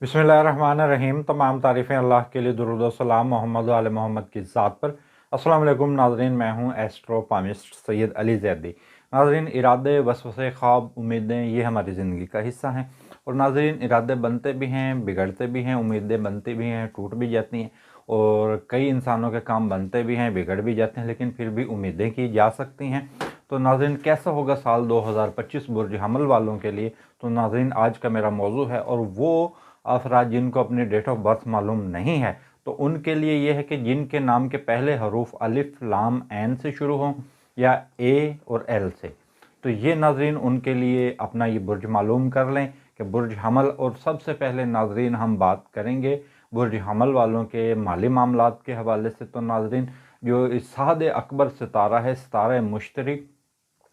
बिस्मिल्लाहिर्रहमानिर्रहीम। तमाम तारीफ़ें अल्लाह के लिए, दुरूद व सलाम मोहम्मद व आले मोहम्मद की ज़ात पर। अस्सलाम वालेकुम नाज़रीन, मैं हूँ एस्ट्रो पामिस्ट सैयद अली ज़ैदी। नाज़रीन, इरादे, वसवसे, ख्वाब, उम्मीदें ये हमारी ज़िंदगी का हिस्सा हैं। और नाज़रीन, इरादे बनते भी हैं, बिगड़ते भी हैं, उम्मीदें बनती भी हैं, टूट भी जाती हैं। और कई इंसानों के काम बनते भी हैं, बिगड़ भी जाते हैं, लेकिन फिर भी उम्मीदें की जा सकती हैं। तो नाज़रीन, कैसा होगा साल 2025 बुर्ज हमल वालों के लिए? तो नाज़रीन, आज का मेरा मौजू है, और वो अफराद जिनको अपनी डेट ऑफ बर्थ मालूम नहीं है, तो उनके लिए ये है कि जिनके नाम के पहले हरूफ अलिफ लाम ऐन से शुरू हों या ए और एल से, तो ये नाजरीन उनके लिए अपना ये बुर्ज मालूम कर लें कि बुर्ज हमल। और सबसे पहले नाजरीन हम बात करेंगे बुर्ज हमल वालों के माली मामलात के हवाले से। तो नाजरीन, जो इस साद अकबर सितारा है, सितारा मुश्तरी,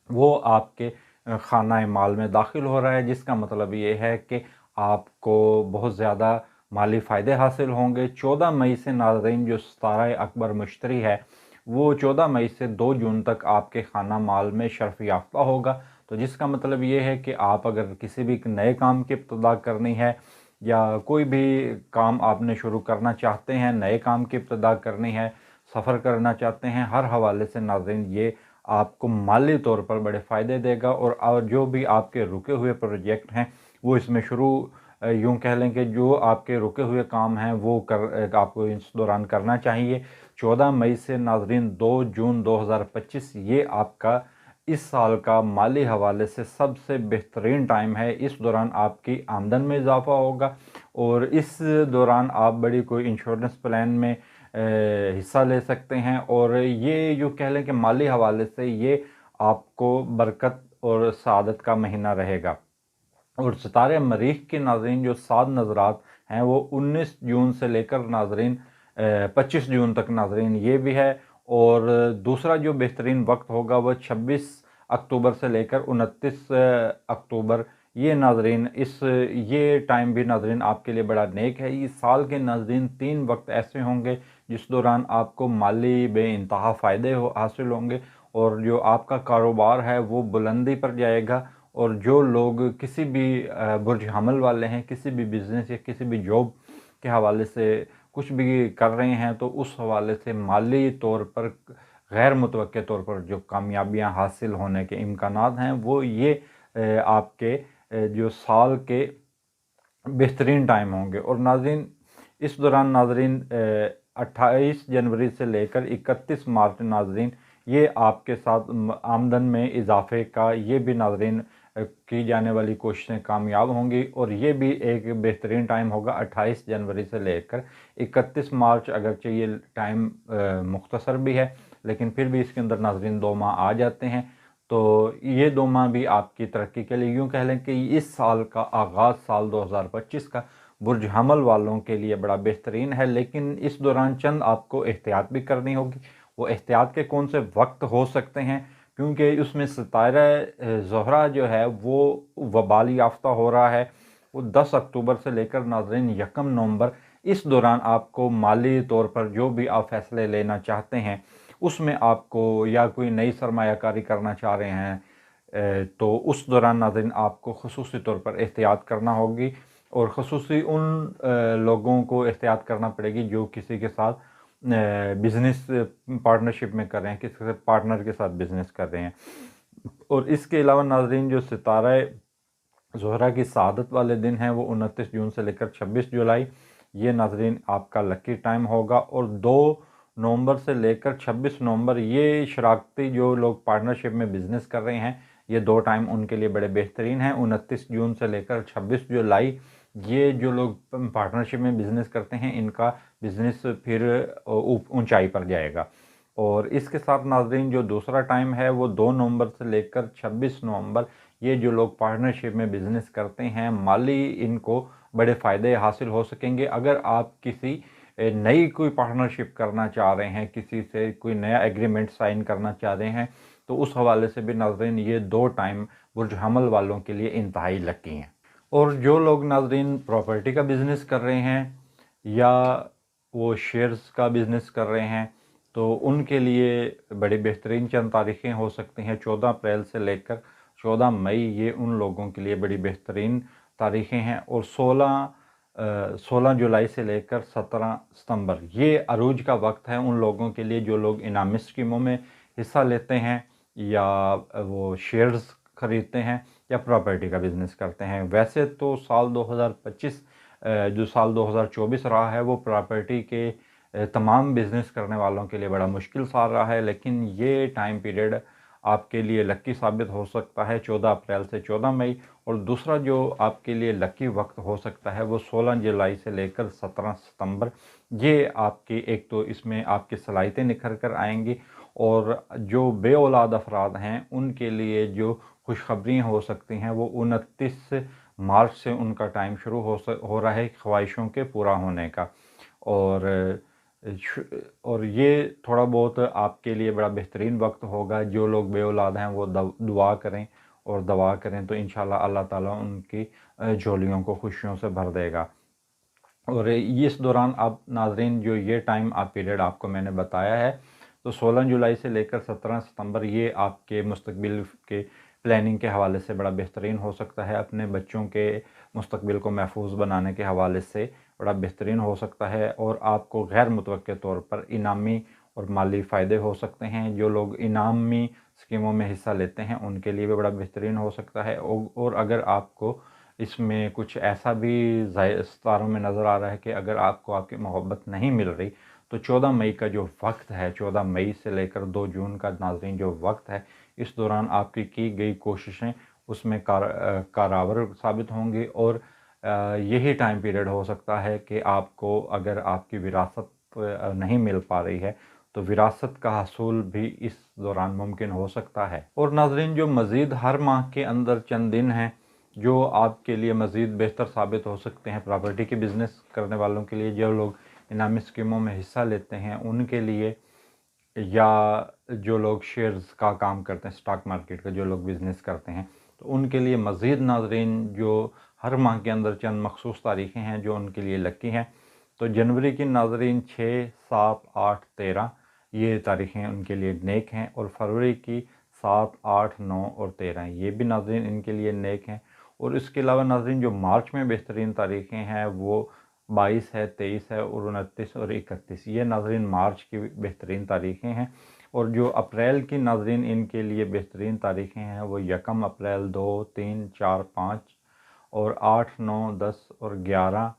वो आपके खाना माल में दाखिल हो रहा है, जिसका मतलब ये है कि आपको बहुत ज़्यादा माली फ़ायदे हासिल होंगे। 14 मई से नाज़रीन, जो सितारा अकबर मुश्तरी है, वो 14 मई से 2 जून तक आपके खाना माल में शर्फ याफ्ता होगा। तो जिसका मतलब ये है कि आप अगर किसी भी नए काम की इब्तिदा करनी है, या कोई भी काम आपने शुरू करना चाहते हैं, नए काम की इब्तिदा करनी है, सफ़र करना चाहते हैं, हर हवाले से नाज़रीन ये आपको माली तौर पर बड़े फ़ायदे देगा। और जो भी आपके रुके हुए प्रोजेक्ट हैं, वो इसमें शुरू, यूँ कह लें कि जो आपके रुके हुए काम हैं वो आपको इस दौरान करना चाहिए। 14 मई से नाज़रीन 2 जून 2025 ये आपका इस साल का माली हवाले से सबसे बेहतरीन टाइम है। इस दौरान आपकी आमदन में इजाफ़ा होगा, और इस दौरान आप बड़ी कोई इंश्योरेंस प्लान में हिस्सा ले सकते हैं। और ये यूँ कह लें कि माली हवाले से ये आपको बरकत और सआदत का महीना रहेगा। और सितारे मरीख की नाज़रीन जो 7 नज़रात हैं, वो 19 जून से लेकर नाज़रीन 25 जून तक नाज़रीन ये भी है। और दूसरा जो बेहतरीन वक्त होगा वो 26 अक्टूबर से लेकर 29 अक्टूबर, ये नाज़रीन ये टाइम भी नाज़रीन आपके लिए बड़ा नेक है। इस साल के नाज़रीन 3 वक्त ऐसे होंगे जिस दौरान आपको माली बेइंतहा फ़ायदे हासिल होंगे, और जो आपका कारोबार है वो बुलंदी पर जाएगा। और जो लोग किसी भी बुर्ज हमल वाले हैं, किसी भी बिज़नेस या किसी भी जॉब के हवाले से कुछ भी कर रहे हैं, तो उस हवाले से माली तौर पर गैर मुतवक्के तौर पर जो कामयाबियां हासिल होने के इम्कानात हैं, वो ये आपके जो साल के बेहतरीन टाइम होंगे। और नाज़रीन, इस दौरान नाज़रीन 28 जनवरी से लेकर 31 मार्च नाज़रीन ये आपके साथ आमदन में इजाफे का ये भी नाज़रीन की जाने वाली कोशिशें कामयाब होंगी। और ये भी एक बेहतरीन टाइम होगा 28 जनवरी से लेकर 31 मार्च। अगरचे ये टाइम मुख्तसर भी है, लेकिन फिर भी इसके अंदर नाज़रीन 2 माह आ जाते हैं। तो ये 2 माह भी आपकी तरक्की के लिए, यूँ कह लें कि इस साल का आगाज़ साल 2025 का बुर्ज हमल वालों के लिए बड़ा बेहतरीन है। लेकिन इस दौरान चंद आपको एहतियात भी करनी होगी। वो एहतियात के कौन से वक्त हो सकते हैं, क्योंकि उसमें सितारा ज़ोहरा जो है वो वबाल याफ्ता हो रहा है। वो 10 अक्टूबर से लेकर नाज़रीन 1 नवंबर, इस दौरान आपको माली तौर पर जो भी आप फैसले लेना चाहते हैं, उसमें आपको, या कोई नई सरमायाकारी करना चाह रहे हैं, तो उस दौरान नाज़रीन आपको ख़ुसूसी तौर पर एहतियात करना होगी। और ख़ुसूसी उन लोगों को एहतियात करना पड़ेगी जो किसी के साथ बिज़नेस पार्टनरशिप में कर रहे हैं, किसी पार्टनर के साथ बिज़नेस कर रहे हैं। और इसके अलावा नाज़रीन, जो सितारा ज़ोहरा की सआदत वाले दिन हैं, वो 29 जून से लेकर 26 जुलाई, ये नाज़रीन आपका लकी टाइम होगा। और 2 नवंबर से लेकर 26 नवंबर, ये शराकती जो लोग पार्टनरशिप में बिज़नेस कर रहे हैं, ये 2 टाइम उनके लिए बड़े बेहतरीन हैं। 29 जून से लेकर 26 जुलाई, ये जो लोग पार्टनरशिप में बिज़नेस करते हैं, इनका बिज़नेस फिर ऊंचाई पर जाएगा। और इसके साथ नाज़रीन, जो दूसरा टाइम है वो 2 नवंबर से लेकर 26 नवंबर, ये जो लोग पार्टनरशिप में बिज़नेस करते हैं, माली इनको बड़े फ़ायदे हासिल हो सकेंगे। अगर आप किसी नई कोई पार्टनरशिप करना चाह रहे हैं, किसी से कोई नया एग्रीमेंट साइन करना चाह रहे हैं, तो उस हवाले से भी नाज़रीन ये 2 टाइम बुर्ज हमल वालों के लिए इंतहाई लकी हैं। और जो लोग नाज़रीन प्रॉपर्टी का बिज़नेस कर रहे हैं, या वो शेयर्स का बिज़नेस कर रहे हैं, तो उनके लिए बड़ी बेहतरीन चंद तारीख़ें हो सकती हैं। 14 अप्रैल से लेकर 14 मई, ये उन लोगों के लिए बड़ी बेहतरीन तारीख़ें हैं। और 16 16 जुलाई से लेकर 17 सितंबर ये अरूज का वक्त है उन लोगों के लिए जो लोग इनामी स्कीमों में हिस्सा लेते हैं या वो शेयर्स खरीदते हैं या प्रॉपर्टी का बिज़नेस करते हैं। वैसे तो साल 2025 जो साल 2024 रहा है वो प्रॉपर्टी के तमाम बिज़नेस करने वालों के लिए बड़ा मुश्किल साल रहा है, लेकिन ये टाइम पीरियड आपके लिए लकी साबित हो सकता है 14 अप्रैल से 14 मई। और दूसरा जो आपके लिए लकी वक्त हो सकता है वो 16 जुलाई से लेकर 17 सितंबर। ये आपकी एक तो इसमें आपकी सलाहियतें निखर कर आएंगी, और जो बे औलाद अफराद हैं उनके लिए जो खुशखबरियाँ हो सकती हैं वो 29 मार्च से उनका टाइम शुरू हो रहा है ख्वाहिशों के पूरा होने का। और ये थोड़ा बहुत आपके लिए बड़ा बेहतरीन वक्त होगा। जो लोग बे औलाद हैं वो दुआ करें और दवा करें तो इंशाल्लाह अल्लाह ताला उनकी झोलियों को खुशियों से भर देगा। और इस दौरान आप नाज़रीन जो ये टाइम आप पीरियड आपको मैंने बताया है, तो 16 जुलाई से लेकर 17 सितंबर ये आपके मुस्तकबिल के प्लानिंग के हवाले से बड़ा बेहतरीन हो सकता है। अपने बच्चों के मुस्तकबिल को महफूज बनाने के हवाले से बड़ा बेहतरीन हो सकता है, और आपको गैर मुतवक्के तौर पर इनामी और माली फ़ायदे हो सकते हैं। जो लोग इनामी स्कीमों में हिस्सा लेते हैं उनके लिए भी बड़ा बेहतरीन हो सकता है। और अगर आपको इसमें कुछ ऐसा भी सितारों में नज़र आ रहा है कि अगर आपको आपकी मोहब्बत नहीं मिल रही, तो 14 मई का जो वक्त है, 14 मई से लेकर 2 जून का नाज़रीन जो वक्त है, इस दौरान आपकी की गई कोशिशें उसमें कारावर साबित होंगी। और यही टाइम पीरियड हो सकता है कि आपको अगर आपकी विरासत नहीं मिल पा रही है तो विरासत का हसूल भी इस दौरान मुमकिन हो सकता है। और नाज़रीन जो मज़ीद हर माह के अंदर चंद दिन हैं जो आपके लिए मज़ीद बेहतर साबित हो सकते हैं प्रॉपर्टी के बिज़नेस करने वालों के लिए, जो लोग इनामी स्कीमों में हिस्सा लेते हैं उनके लिए, या जो लोग शेयर्स का काम करते हैं, स्टॉक मार्केट का जो लोग बिज़नेस करते हैं, तो उनके लिए मज़ीद नाज़रीन जो हर माह के अंदर चंद मखसूस तारीख़ें हैं जो उनके लिए लकी हैं। तो जनवरी की नाज़रीन 6, 7, 8, 13 ये तारीख़ें उनके लिए नेक हैं, और फरवरी की 7, 8, 9 और 13 ये भी नाज़रीन इनके लिए नेक हैं। और इसके अलावा नाज़रीन जो मार्च में बेहतरीन तारीख़ें हैं वो 22 है, 23 है और 29 और 31 ये नाज़रीन मार्च की बेहतरीन तारीख़ें हैं। और जो अप्रैल की नाज़रीन इनके लिए बेहतरीन तारीख़ें हैं वो 1 अप्रैल, 2, 3, 4, 5 और 8, 9, 10 और 11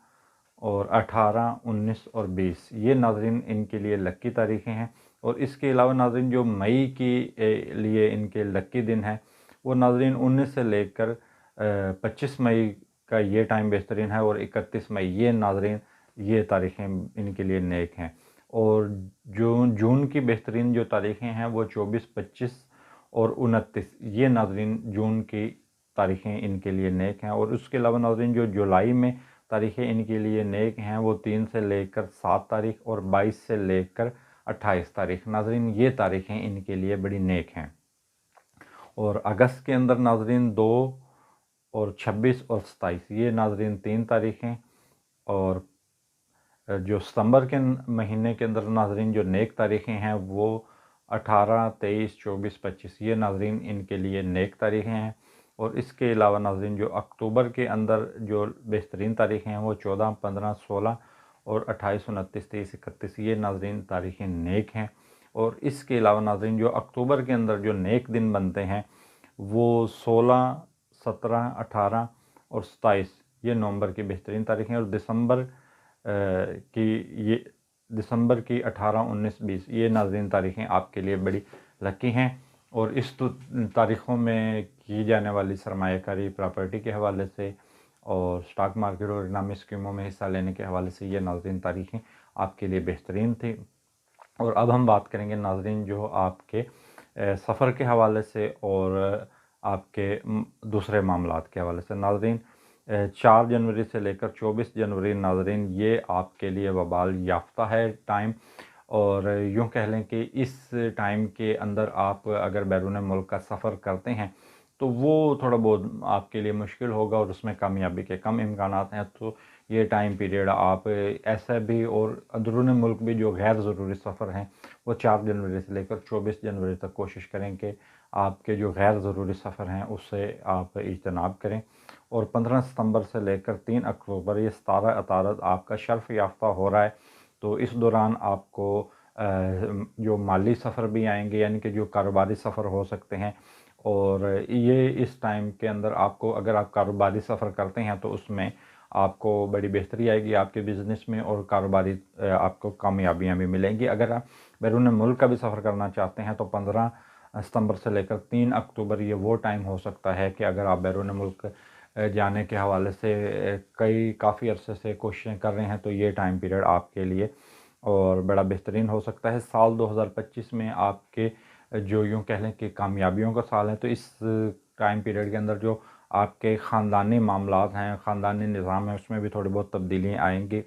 और 18, 19 और 20 ये नाज़रीन इनके लिए लकी तारीख़ें हैं। और इसके अलावा नाज़रीन जो मई की लिए इनके लकी दिन हैं वो नाज़रीन 19 से लेकर 25 मई का ये टाइम बेहतरीन है, और 31 मई ये नाज़रीन ये तारीख़ें इनके लिए नेक हैं। और जून की बेहतरीन जो तारीख़ें हैं वो 24, 25 और 29 ये नाज़रीन जून की तारीख़ें इनके लिए नेक हैं। और उसके अलावा नाज़रीन जो जुलाई में तारीख़ें इनके लिए नेक हैं वो 3 से लेकर 7 तारीख़ और 22 से लेकर 28 तारीख़ नाज़रीन ये तारीख़ें इनके लिए बड़ी नेक हैं। और अगस्त के अंदर नाज़रीन 2 और 26 और 27 ये नाज़रीन 3 तारीख़ें। और जो सितंबर के महीने के अंदर नाज़रीन जो नेक तारीख़ें हैं वो 18, 23, 24, 25 ये नाज़रीन इनके लिए नेक तारीख़ें हैं। और इसके अलावा नाज़रीन जो अक्टूबर के अंदर जो बेहतरीन तारीख़ें हैं वो 14, 15, 16 और 28, 29, 30, 31 ये नाज़रीन तारीख़ें नेक हैं। और इसके अलावा नाज़रीन जो अक्टूबर के अंदर जो नेक दिन बनते हैं वो 16, 17, 18 और 27 ये नवंबर की बेहतरीन तारीख़ें हैं। और दिसंबर की 18, 19, 20 ये नाज़रीन तारीख़ें आपके लिए बड़ी लकी हैं। और इस तारीख़ों में की जाने वाली सरमायाकारी प्रॉपर्टी के हवाले से और स्टॉक मार्केट और इनामी स्कीमों में हिस्सा लेने के हवाले से ये नाज़रीन तारीख़ें आपके लिए बेहतरीन थी। और अब हम बात करेंगे नाज़रीन जो आपके सफ़र के हवाले से और आपके दूसरे मामलात के हवाले से। नाज़रीन 4 जनवरी से लेकर 24 जनवरी नाज़रीन ये आपके लिए वबाल याफ्ता है टाइम। और यूँ कह लें कि इस टाइम के अंदर आप अगर बैरून मुल्क का सफ़र करते हैं तो वो थोड़ा बहुत आपके लिए मुश्किल होगा और उसमें कामयाबी के कम इम्कानात हैं। तो ये टाइम पीरियड आप ऐसा भी और अंदरून मुल्क भी जो गैर ज़रूरी सफ़र हैं वो 4 जनवरी से लेकर 24 जनवरी तक कोशिश करें कि آپ کے جو غیر ضروری سفر ہیں اس سے آپ اجتناب کریں۔ اور 15 ستمبر سے لے کر 3 اکتوبر یہ ستارہ عطارد آپ کا شرف یافتہ ہو رہا ہے، تو اس دوران آپ کو جو مالی سفر بھی آئیں گے، یعنی کہ جو کاروباری سفر ہو سکتے ہیں، اور یہ اس ٹائم کے اندر آپ کو اگر آپ کاروباری سفر کرتے ہیں تو اس میں آپ کو بڑی بہتری آئے گی آپ کے بزنس میں، اور کاروباری آپ کو کامیابیاں بھی ملیں گی۔ اگر آپ بیرون ملک کا بھی سفر کرنا چاہتے ہیں تو 15 ستمبر سے لے کر 3 اکتوبر یہ وہ ٹائم ہو سکتا ہے کہ اگر آپ بیرون ملک جانے کے حوالے سے کافی عرصے سے کوششیں کر رہے ہیں تو یہ ٹائم پیریڈ آپ کے لیے اور بڑا بہترین ہو سکتا ہے۔ سال 2025 میں آپ کے جو یوں کہہ لیں کہ کامیابیوں کا سال ہے، تو اس ٹائم پیریڈ کے اندر جو آپ کے خاندانی معاملات ہیں، خاندانی نظام ہے، اس میں بھی تھوڑی بہت تبدیلیاں آئیں گی،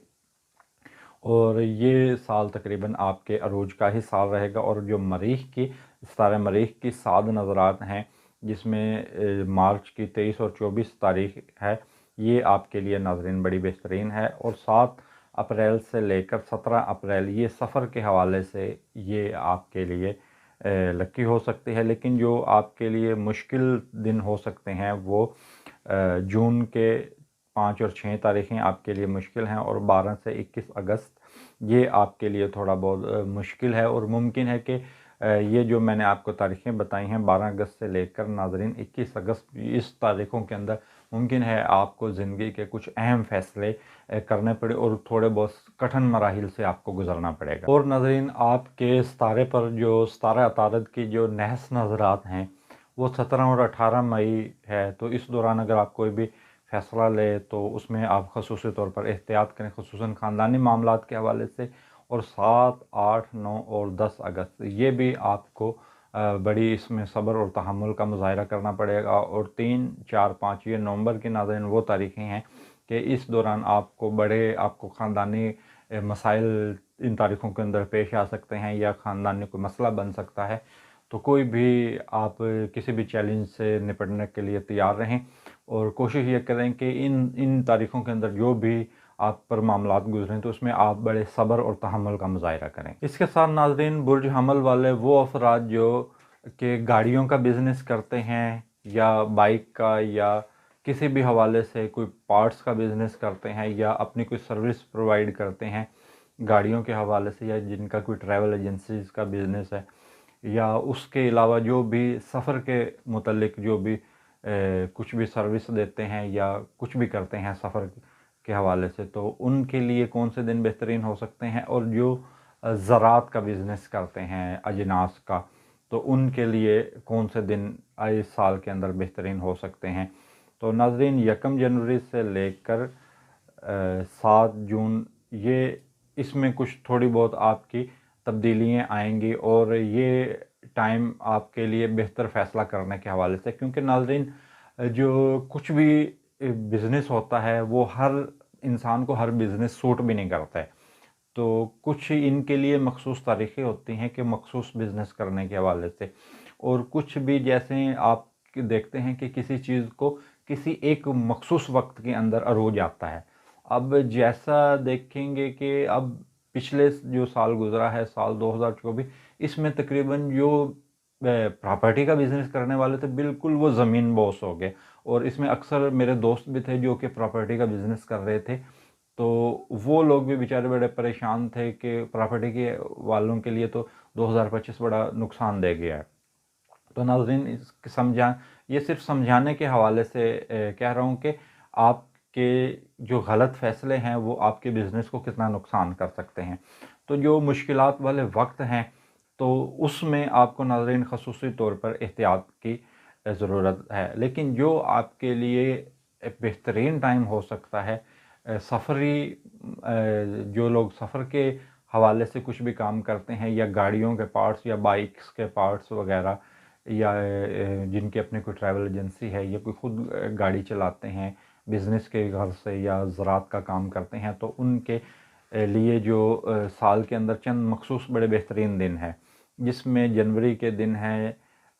اور یہ سال تقریباً آپ کے عروج کا ہی سال رہے گا۔ اور جو مریخ کی ستارہ مریخ کی 7 نظرات ہیں، جس میں مارچ کی 23 اور 24 تاریخ ہے، یہ آپ کے لیے ناظرین بڑی بہترین ہے۔ اور 7 اپریل سے لے کر 17 اپریل یہ سفر کے حوالے سے یہ آپ کے لیے لکی ہو سکتی ہے، لیکن جو آپ کے لیے مشکل دن ہو سکتے ہیں وہ جون کے 5 اور 6 تاریخیں آپ کے لیے مشکل ہیں، اور 12 سے 21 اگست یہ آپ کے لیے تھوڑا بہت مشکل ہے، اور ممکن ہے کہ یہ جو میں نے آپ کو تاریخیں بتائی ہیں 12 اگست سے لے کر ناظرین 21 اگست، اس تاریخوں کے اندر ممکن ہے آپ کو زندگی کے کچھ اہم فیصلے کرنے پڑے اور تھوڑے بہت کٹھن مراحل سے آپ کو گزرنا پڑے گا۔ اور ناظرین آپ کے ستارے پر جو ستارہ عطارد کی جو نحس نظرات ہیں وہ 17 اور 18 مئی ہے، تو اس دوران اگر آپ کوئی بھی فیصلہ لے تو اس میں آپ خصوصی طور پر احتیاط کریں، خصوصاً خاندانی معاملات کے حوالے سے۔ اور 7، 8، 9 اور 10 اگست یہ بھی آپ کو بڑی اس میں صبر اور تحمل کا مظاہرہ کرنا پڑے گا۔ اور 3، 4، 5 یہ نومبر کی ناظرین وہ تاریخیں ہیں کہ اس دوران آپ کو خاندانی مسائل ان تاریخوں کے اندر پیش آ سکتے ہیں، یا خاندانی کوئی مسئلہ بن سکتا ہے، تو کوئی بھی آپ کسی بھی چیلنج سے نپٹنے کے لیے تیار رہیں، اور کوشش یہ کریں کہ ان تاریخوں کے اندر جو بھی آپ پر معاملات گزریں تو اس میں آپ بڑے صبر اور تحمل کا مظاہرہ کریں۔ اس کے ساتھ ناظرین برج حمل والے وہ افراد جو کہ گاڑیوں کا بزنس کرتے ہیں، یا بائک کا، یا کسی بھی حوالے سے کوئی پارٹس کا بزنس کرتے ہیں، یا اپنی کوئی سروس پرووائڈ کرتے ہیں گاڑیوں کے حوالے سے، یا جن کا کوئی ٹریول ایجنسیز کا بزنس ہے، یا اس کے علاوہ جو بھی سفر کے متعلق جو بھی کچھ بھی سروس دیتے ہیں یا کچھ بھی کرتے ہیں سفر کے حوالے سے، تو ان کے لیے کون سے دن بہترین ہو سکتے ہیں، اور جو زراعت کا بزنس کرتے ہیں اجناس کا، تو ان کے لیے کون سے دن اس سال کے اندر بہترین ہو سکتے ہیں۔ تو ناظرین 1 جنوری سے لے کر 7 جون یہ اس میں کچھ تھوڑی بہت آپ کی تبدیلیاں آئیں گی، اور یہ ٹائم آپ کے لیے بہتر فیصلہ کرنے کے حوالے سے، کیونکہ ناظرین جو کچھ بھی بزنس ہوتا ہے وہ ہر انسان کو ہر بزنس سوٹ بھی نہیں کرتا ہے، تو کچھ ان کے لیے مخصوص تاریخیں ہوتی ہیں کہ مخصوص بزنس کرنے کے حوالے سے، اور کچھ بھی جیسے آپ دیکھتے ہیں کہ کسی چیز کو کسی ایک مخصوص وقت کے اندر عروج آتا ہے۔ اب جیسا دیکھیں گے کہ اب پچھلے جو سال گزرا ہے سال 2024، اس میں تقریباً جو پراپرٹی کا بزنس کرنے والے تھے بالکل وہ زمین بوس ہو گئے، اور اس میں اکثر میرے دوست بھی تھے جو کہ پراپرٹی کا بزنس کر رہے تھے، تو وہ لوگ بھی بیچارے بڑے پریشان تھے کہ پراپرٹی کے والوں کے لیے تو 2025 بڑا نقصان دہ گیا ہے۔ تو ناظرین یہ صرف سمجھانے کے حوالے سے کہہ رہا ہوں کہ آپ کے جو غلط فیصلے ہیں وہ آپ کے بزنس کو کتنا نقصان کر سکتے ہیں۔ تو جو مشکلات والے وقت ہیں تو اس میں آپ کو ناظرین خصوصی طور پر احتیاط کی ضرورت ہے، لیکن جو آپ کے لیے بہترین ٹائم ہو سکتا ہے، جو لوگ سفر کے حوالے سے کچھ بھی کام کرتے ہیں، یا گاڑیوں کے پارٹس یا بائکس کے پارٹس وغیرہ، یا جن کی اپنی کوئی ٹریول ایجنسی ہے، یا کوئی خود گاڑی چلاتے ہیں بزنس کے غرض سے، یا زراعت کا کام کرتے ہیں، تو ان کے لیے جو سال کے اندر چند مخصوص بڑے بہترین دن ہیں، جس میں جنوری کے دن ہیں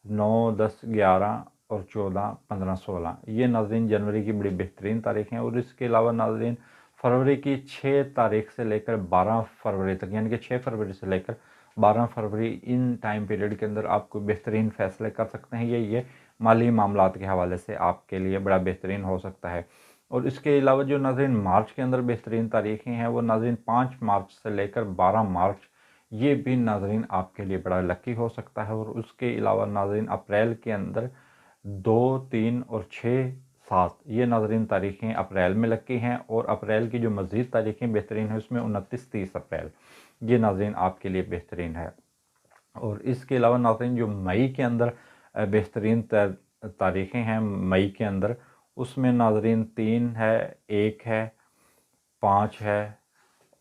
9، 10، 11 اور 14، 15، 16 یہ ناظرین جنوری کی بڑی بہترین تاریخ ہیں۔ اور اس کے علاوہ ناظرین فروری کی 6 تاریخ سے لے کر 12 فروری تک، یعنی کہ 6 فروری سے لے کر 12 फरवरी, इन टाइम पीरियड के अंदर आप कोई बेहतरीन फ़ैसले कर सकते हैं। ये माली मामलात के हवाले से आपके लिए बड़ा बेहतरीन हो सकता है। और इसके अलावा जो नाज़रीन मार्च के अंदर बेहतरीन तारीखें हैं, वो नाज़रीन 5 मार्च से लेकर 12 मार्च, ये भी नाज़रीन आपके लिए बड़ा लकी हो सकता है। और उसके अलावा नाज़रीन अप्रैल के अंदर 2, 3 और 6, 7, ये नाज़रीन तारीखें अप्रैल में लकी हैं। और अप्रैल की जो मज़ीद तारीखें बेहतरीन हैं उसमें 29, 30 अप्रैल, ये नाज़रीन आपके लिए बेहतरीन है। और इसके अलावा नाज़रीन जो मई के अंदर बेहतरीन तारीखें हैं मई के अंदर, उसमें नाज़रीन 3 है, 1 है, 5 है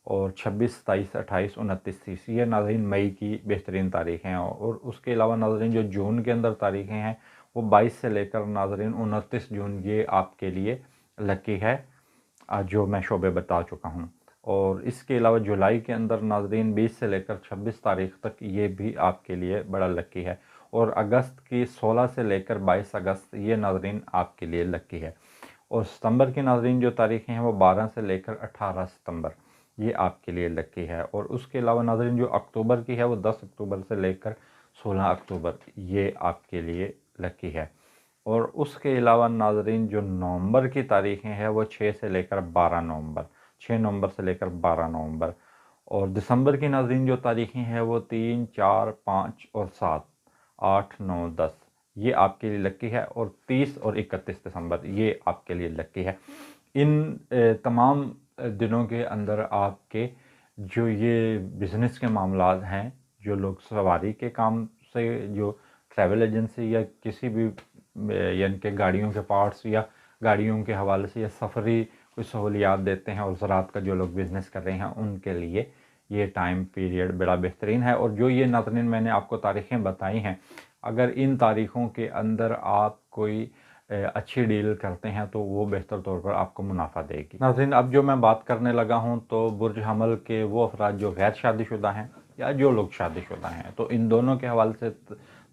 और 26, 27, 28, 29, 30, ये नाज़रीन मई की बेहतरीन तारीखें हैं। और उसके अलावा नाज़रीन जो जून के अंदर तारीखें हैं वो 22 से लेकर नाज़रीन 29 जून, ये आपके लिए लकी है, जो मैं शोबे बता चुका हूँ। और इसके अलावा जुलाई के अंदर नाज़रीन 20 से लेकर 26 तारीख तक, ये भी आपके लिए बड़ा लकी है। और अगस्त की 16 से लेकर 22 अगस्त, ये नाज़रीन आपके लिए लकी है। और सितंबर की नाज़रीन जो तारीखें हैं वो 12 से लेकर 18 सितंबर, ये आपके लिए लकी है। और उसके अलावा नाज़रीन जो अक्टूबर की है वो 10 अक्टूबर से लेकर 16 अक्टूबर, ये आपके लिए लकी है। और उसके अलावा नाज़रीन जो नवंबर की तारीखें हैं वो 6 से लेकर 12 नवंबर, 6 नवंबर से लेकर 12 नवंबर। और दिसंबर की नाज़रीन जो तारीखें हैं वो 3, 4, 5 और 7, 8, 9, 10, ये आपके लिए लकी है। और 30 और 31 दिसंबर, ये आपके लिए लकी है। इन तमाम दिनों के अंदर आपके जो ये बिज़नेस के मामलात हैं, जो लोग सवारी के काम से, जो ट्रैवल एजेंसी या किसी भी यानी कि गाड़ियों के पार्ट्स या गाड़ियों के हवाले से या सफ़री कोई सहूलियात देते हैं, और ज़राअत का जो लोग बिज़नेस कर रहे हैं उनके लिए ये टाइम पीरियड बड़ा बेहतरीन है। और जो ये नाज़रीन मैंने आपको तारीखें बताई हैं, अगर इन तारीख़ों के अंदर आप कोई अच्छी डील करते हैं तो वो बेहतर तौर पर आपको मुनाफा देगी। नाज़रीन, अब जो मैं बात करने लगा हूँ तो बुर्ज हमल के वो अफराद जो गैर शादीशुदा हैं या जो लोग शादीशुदा हैं, तो इन दोनों के हवाले से,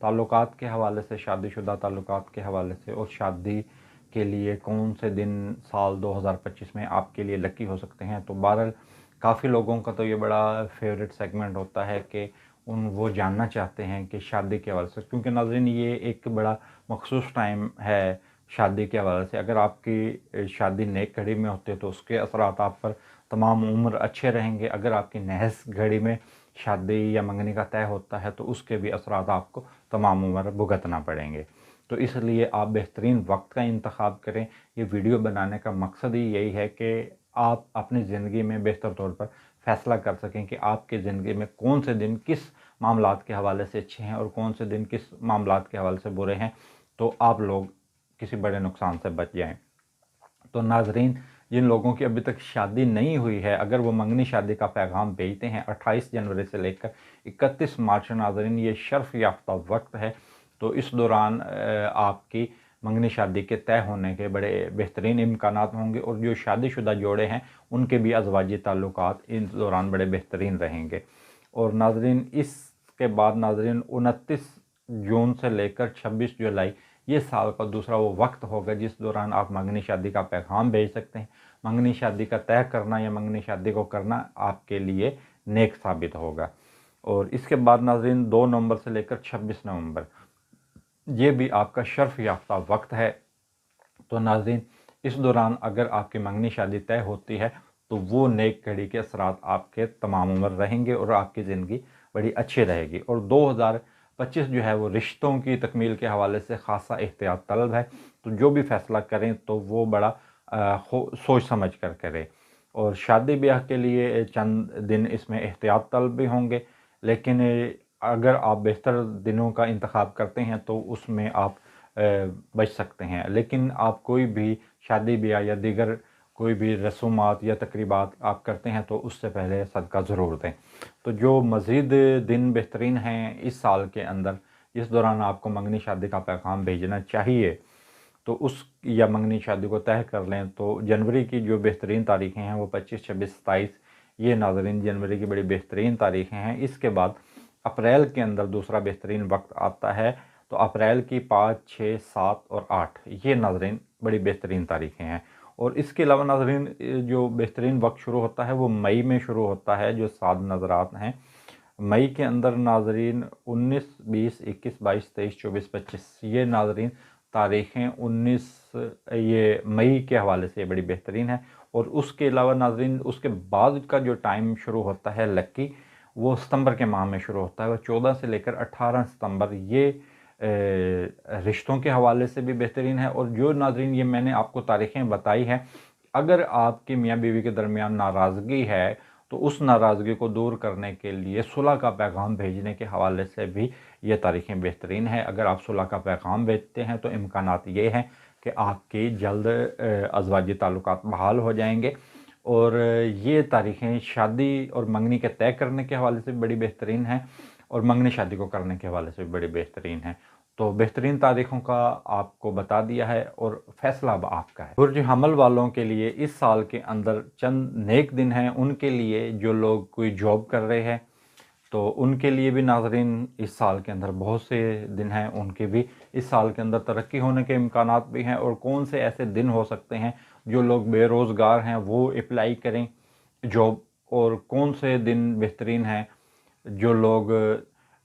ताल्लुकात के हवाले से, शादीशुदा ताल्लुकात के हवाले से, और शादी के लिए कौन से दिन साल 2025 में आपके लिए लकी हो सकते हैं। तो बहरहाल काफ़ी लोगों का तो ये बड़ा फेवरेट सेगमेंट होता है कि वो जानना चाहते हैं कि शादी के हवाले से, क्योंकि नाज़रीन ये एक बड़ा मखसूस टाइम है शादी के हवाले से। अगर आपकी शादी नेक घड़ी में होती है तो उसके असरात आप पर तमाम उम्र अच्छे रहेंगे। अगर आपकी नहस घड़ी में शादी या मंगनी का तय होता है तो उसके भी असरात आपको तमाम उम्र भुगतना पड़ेंगे। तो इसलिए आप बेहतरीन वक्त का इंतखाब करें। ये वीडियो बनाने का मकसद ही यही है कि आप अपनी ज़िंदगी में बेहतर तौर पर फ़ैसला कर सकें कि आपकी ज़िंदगी में कौन से दिन किस मामलात के हवाले से अच्छे हैं और कौन से दिन किस मामलात के हवाले से बुरे हैं, तो आप लोग किसी बड़े नुकसान से बच जाएं। तो नाज़रीन, जिन लोगों की अभी तक शादी नहीं हुई है, अगर वो मंगनी शादी का पैगाम भेजते हैं 28 जनवरी से लेकर 31 मार्च, नाज़रीन ये शर्फ याफ्ता वक्त है। तो इस दौरान आपकी मंगनी शादी के तय होने के बड़े बेहतरीन इम्कानात होंगे। और जो शादीशुदा जोड़े हैं उनके भी अज़वाजी ताल्लुकात इस दौरान बड़े बेहतरीन रहेंगे। और नाज़रीन इसके बाद नाज़रीन 29 जून से लेकर 26 जुलाई, ये साल का दूसरा वो वक्त होगा जिस दौरान आप मंगनी शादी का पैगाम भेज सकते हैं। मंगनी शादी का तय करना या मंगनी शादी को करना आपके लिए नेक साबित होगा। और इसके बाद नाज़रीन 2 नवंबर से लेकर 26 नवंबर, ये भी आपका शर्फ याफ्ता वक्त है। तो नाज़रीन, इस दौरान अगर आपकी मंगनी शादी तय होती है तो वो नेक घड़ी के असरात आपके तमाम उम्र रहेंगे और आपकी ज़िंदगी बड़ी अच्छी रहेगी। और 2025 जो है वो रिश्तों की तकमील के हवाले से ख़ासा एहतियात तलब है। तो जो भी फ़ैसला करें तो वो बड़ा सोच समझ कर करें। और शादी ब्याह के लिए चंद दिन इसमें एहतियात तलब भी होंगे, लेकिन अगर आप बेहतर दिनों का इंतखाब करते हैं तो उसमें आप बच सकते हैं। लेकिन आप कोई भी शादी ब्याह या दीगर कोई भी रसूमात या तकरीबात आप करते हैं तो उससे पहले सदका ज़रूर दें। तो जो मज़ीद दिन बेहतरीन हैं इस साल के अंदर, इस दौरान आपको मंगनी शादी का पैगाम भेजना चाहिए, तो उस या मंगनी शादी को तय कर लें। तो जनवरी की जो बेहतरीन तारीखें हैं वो 25, 26, 27, ये नाज़रीन जनवरी की बड़ी बेहतरीन तारीखें हैं। इसके बाद अप्रैल के अंदर दूसरा बेहतरीन वक्त आता है। तो अप्रैल की 5, 6, 7 और 8, ये नाज़रीन बड़ी बेहतरीन तारीखें हैं। और इसके अलावा नाज़रीन जो बेहतरीन वक्त शुरू होता है वो मई में शुरू होता है, जो 7 नज़रात हैं मई के अंदर नाजरीन 19, 20, 21, 22, 23, 24, 25 ये नाजरीन तारीख़ें 19 ये मई के हवाले से बड़ी बेहतरीन है। और उसके अलावा नाजरीन उसके बाद का जो टाइम शुरू होता है लक्की, वो सितंबर के माह में शुरू होता है। वो 14 से लेकर 18 सितंबर ये रिश्तों के हवाले से भी बेहतरीन है। और जो नाजरीन ये मैंने आपको तारीख़ें बताई हैं, अगर आपकी मियाँ बीवी के दरमियान नाराज़गी है तो उस नाराज़गी को दूर करने के लिए सुलह का पैगाम भेजने के हवाले से भी ये तारीख़ें बेहतरीन है। अगर आप सुलह का पैगाम भेजते हैं तो इम्कानात ये हैं कि आपकी जल्द अज़वाजी ताल्लुकात बहाल हो जाएंगे। और ये तारीख़ें शादी और मंगनी के तय करने के हवाले से बड़ी बेहतरीन हैं और मंगनी शादी को करने के हवाले से भी बड़ी बेहतरीन हैं। तो बेहतरीन तारीख़ों का आपको बता दिया है और फ़ैसला अब आपका है। बुर्ज हमल वालों के लिए इस साल के अंदर चंद नेक दिन हैं। उनके लिए जो लोग कोई जॉब कर रहे हैं तो उनके लिए भी नाज़रीन इस साल के अंदर बहुत से दिन हैं, उनके भी इस साल के अंदर तरक्की होने के इम्कानात भी हैं। और कौन से ऐसे दिन हो सकते हैं जो लोग बेरोज़गार हैं वो अप्लाई करें जॉब, और कौन से दिन बेहतरीन हैं जो लोग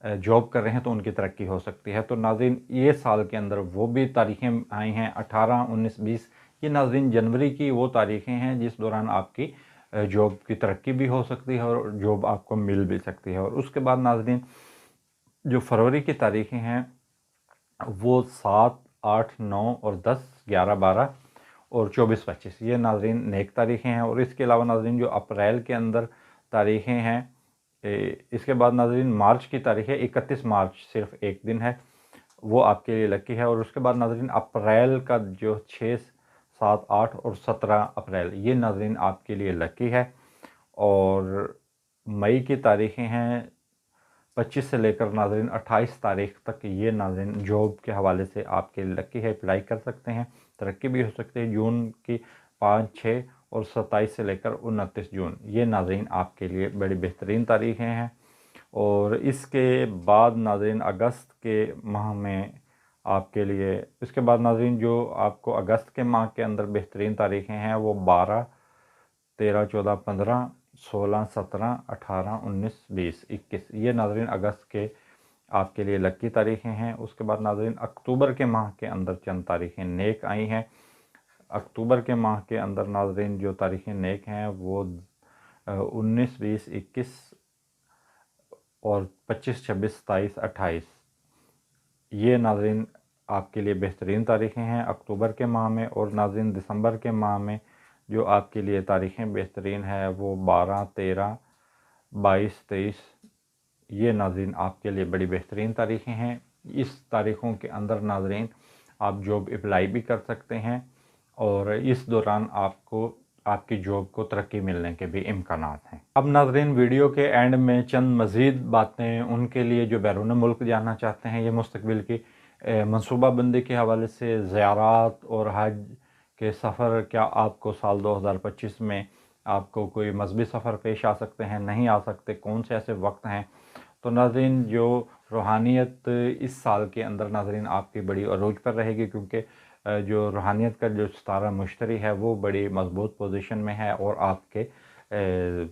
जॉब कर रहे हैं तो उनकी तरक्की हो सकती है। तो नाज़रीन ये साल के अंदर वो भी तारीख़ें आई हैं 18, 19, 20। ये नाज़रीन जनवरी की वो तारीख़ें हैं जिस दौरान आपकी जॉब की तरक्की भी हो सकती है और जॉब आपको मिल भी सकती है। और उसके बाद नाज़रीन जो फरवरी की तारीख़ें हैं वो 7, 8, 9 और 10, 11, 12 और 24, 25 ये नाज़रीन नेक तारीख़ें हैं। और इसके अलावा नाज़रीन जो अप्रैल के अंदर तारीख़ें हैं, इसके बाद नाज़रीन मार्च की तारीख़ है 31 मार्च, सिर्फ एक दिन है, वो आपके लिए लकी है। और उसके बाद नाज़रीन अप्रैल का जो 6, 7, 8 और 17 अप्रैल ये नाज़रीन आपके लिए लकी है। और मई की तारीख़ें हैं 25 से लेकर नाज़रीन 28 तारीख तक, ये नाज़रीन जॉब के हवाले से आपके लिए लकी है, अप्लाई कर सकते हैं, तरक्की भी हो सकती है। जून की 5, 6 और 27 से लेकर 29 जून ये नाज़रीन आपके लिए बड़ी बेहतरीन तारीख़ें हैं। और इसके बाद नाज़रीन अगस्त के माह में आपके लिए, इसके बाद नाज़रीन जो आपको अगस्त के माह के अंदर बेहतरीन तारीख़ें हैं वो 12, 13, 14, 15, 16, 17, 18, 19, 20, 21 ये नाज़रीन अगस्त के आपके लिए लकी तारीख़ें हैं। उसके बाद नाज़रीन अक्टूबर के माह के अंदर चंद तारीख़ें नेक आई हैं। अक्टूबर के माह के अंदर नाज़रीन जो तारीख़ें नेक हैं वो 19, 20, 21 और 25, 26, 27, 28 ये नाज़रीन आपके लिए बेहतरीन तारीख़ें हैं अक्टूबर के माह में। और नाज़रीन दिसंबर के माह में जो आपके लिए तारीख़ें बेहतरीन है वो 12, 13, 22, 23 ये नाज़रीन आपके लिए बड़ी बेहतरीन तारीख़ें हैं। इस तारीख़ों के अंदर नाज़रीन आप जॉब अप्लाई भी कर सकते हैं और इस दौरान आपको आपकी जॉब को तरक्की मिलने के भी इम्कानात हैं। अब नाज़रीन वीडियो के एंड में चंद मज़ीद बातें उनके लिए जो बैरून मुल्क जाना चाहते हैं, ये मुस्तकबिल की मनसूबाबंदी के हवाले से ज़ियारात और हज के सफ़र, क्या आपको साल 2025 में आपको कोई मजहबी सफ़र पेश आ सकते हैं, नहीं आ सकते, कौन से ऐसे वक्त हैं। तो नाज़रीन जो रूहानियत इस साल के अंदर नाज़रीन आपकी बड़ी अरूज पर रहेगी, क्योंकि जो रूहानियत का जो सितारा मुश्तरी है वो बड़ी मजबूत पोजीशन में है और आपके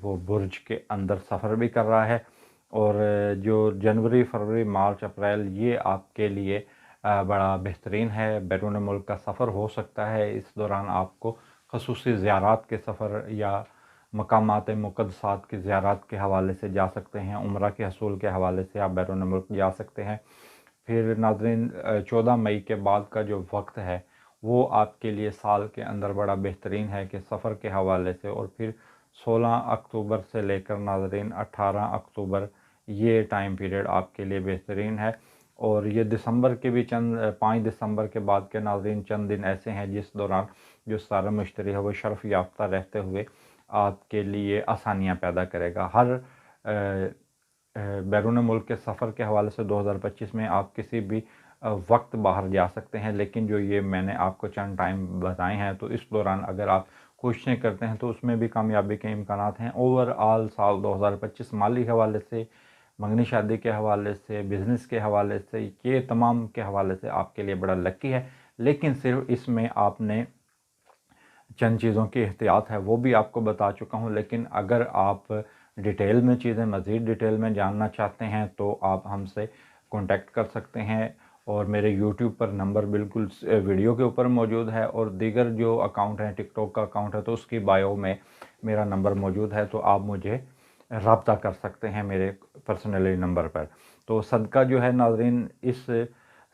वो बुर्ज के अंदर सफ़र भी कर रहा है। और जो जनवरी, फरवरी, मार्च, अप्रैल ये आपके लिए बड़ा बेहतरीन है, बैरून मुल्क का सफ़र हो सकता है। इस दौरान आपको ख़ुसूसी ज़ियारात के सफ़र या मकामात मुक़द्दसात की ज़ियारत के हवाले से जा सकते हैं, उम्रा के हसूल के हवाले से आप बैरून मुल्क जा सकते हैं। फिर नाज़रीन 14 मई के बाद का जो वक्त है वो आपके लिए साल के अंदर बड़ा बेहतरीन है कि सफ़र के हवाले से। और फिर 16 अक्टूबर से लेकर नाज़रीन 18 अक्टूबर ये टाइम पीरियड आपके लिए बेहतरीन है। और ये दिसंबर के भी चंद 5 दिसंबर के बाद के नाज़रीन चंद दिन ऐसे हैं जिस दौरान जो सितारा मुश्तरी है वो शर्फ याफ्ता रहते हुए आपके लिए आसानियाँ पैदा करेगा। हर बैरून मुल्क के सफ़र के हवाले से 2025 में आप किसी भी वक्त बाहर जा सकते हैं, लेकिन जो ये मैंने आपको चंद टाइम बताए हैं तो इस दौरान अगर आप कोशिशें करते हैं तो उसमें भी कामयाबी के इम्कानात हैं। ओवरऑल साल 2025 माली हवाले से, मंगनी शादी के हवाले से, बिज़नेस के हवाले से, ये तमाम के हवाले से आपके लिए बड़ा लकी है। लेकिन सिर्फ इसमें आपने चंद चीज़ों की एहतियात है वो भी आपको बता चुका हूँ। लेकिन अगर आप डिटेल में चीज़ें मज़ीद डिटेल में जानना चाहते हैं तो आप हमसे कांटेक्ट कर सकते हैं। और मेरे यूट्यूब पर नंबर बिल्कुल वीडियो के ऊपर मौजूद है, और दीगर जो अकाउंट हैं, टिकटॉक का अकाउंट है तो उसकी बायो में मेरा नंबर मौजूद है, तो आप मुझे रब्ता कर सकते हैं मेरे पर्सनली नंबर पर। तो सदका जो है नाज़रीन, इस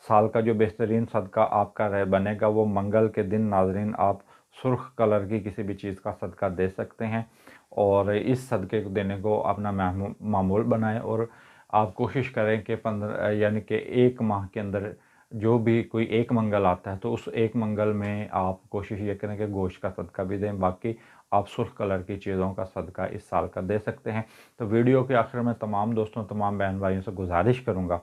साल का जो बेहतरीन सदका आपका रह बनेगा वो मंगल के दिन नाज़रीन आप सुर्ख कलर की किसी भी चीज़ का सदका दे सकते हैं, और इस सदक़े को देने को अपना मामूल बनाएं। और आप कोशिश करें कि 15 यानी कि 1 माह के अंदर जो भी कोई एक मंगल आता है तो उस एक मंगल में आप कोशिश ये करें कि गोश्त का सदका भी दें, बाकी आप सुर्ख कलर की चीज़ों का सदका इस साल का दे सकते हैं। तो वीडियो के आखिर में तमाम दोस्तों, तमाम बहन भाइयों से गुजारिश करूँगा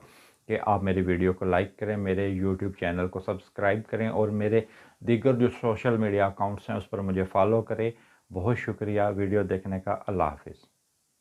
कि आप मेरी वीडियो को लाइक करें, मेरे यूट्यूब चैनल को सब्सक्राइब करें, और मेरे दीगर जो सोशल मीडिया अकाउंट्स हैं उस पर मुझे फॉलो करें। बहुत शुक्रिया वीडियो देखने का। अल्लाह हाफ़िज़।